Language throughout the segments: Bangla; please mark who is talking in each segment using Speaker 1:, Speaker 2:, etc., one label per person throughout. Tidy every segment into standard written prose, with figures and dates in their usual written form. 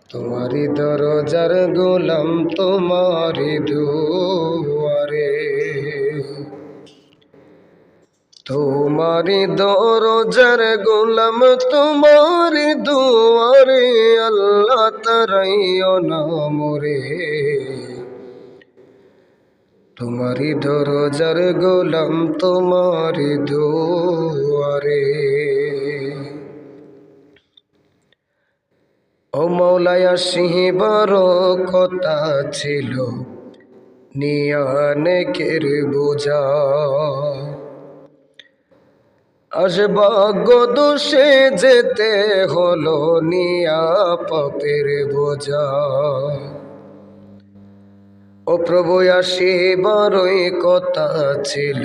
Speaker 1: তোমারি দরজার গোলাম তোমারি দুয়ারে, তোমারি দরজার গোলাম তোমারি দুয়ারে, আল্লাহ তারাইও না মোরে। তোমারি দরজার গোলাম তোমারি দুয়ারে। ও মৌলায়া সিংহবার কথা ছিল নিয়ানেকের বোঝা, আজ ভাগ্য দোষে যেতে হলো নিয়া পাপের বোঝা। ও প্রভু আসিবারই কথা ছিল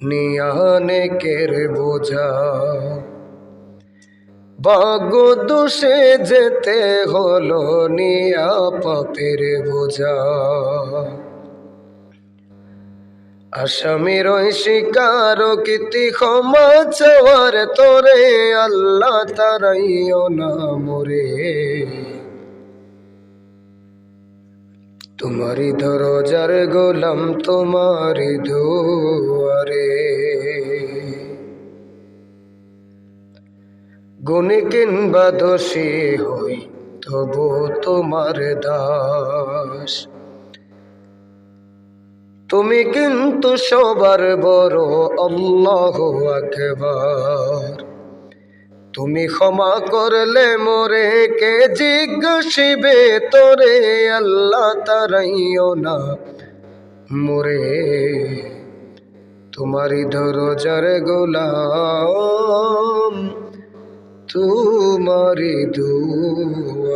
Speaker 1: নিয়ানেকের বোঝা, ভাগ্য দোষে যেতে হলো নিয়া পাপের বোঝা। আসামির স্বীকারোক্তি ক্ষমা চাওয়ার তোরে, আল্লাহ তারাইও না মোরে। তোমারি দরজার গোলাম তোমারি দুয়ারে, গুণী কিংবা দোষী হই তবু তোমার দাস। তুমি কিন্তু সবার বড় আল্লাহু আকবার। তুমি ক্ষমা করলে মোরে কে জিজ্ঞাসিবে তোরে, আল্লাহ তারাইও না মোরে। তোমারি দরজার গোলাম তোমারি দুয়ারে।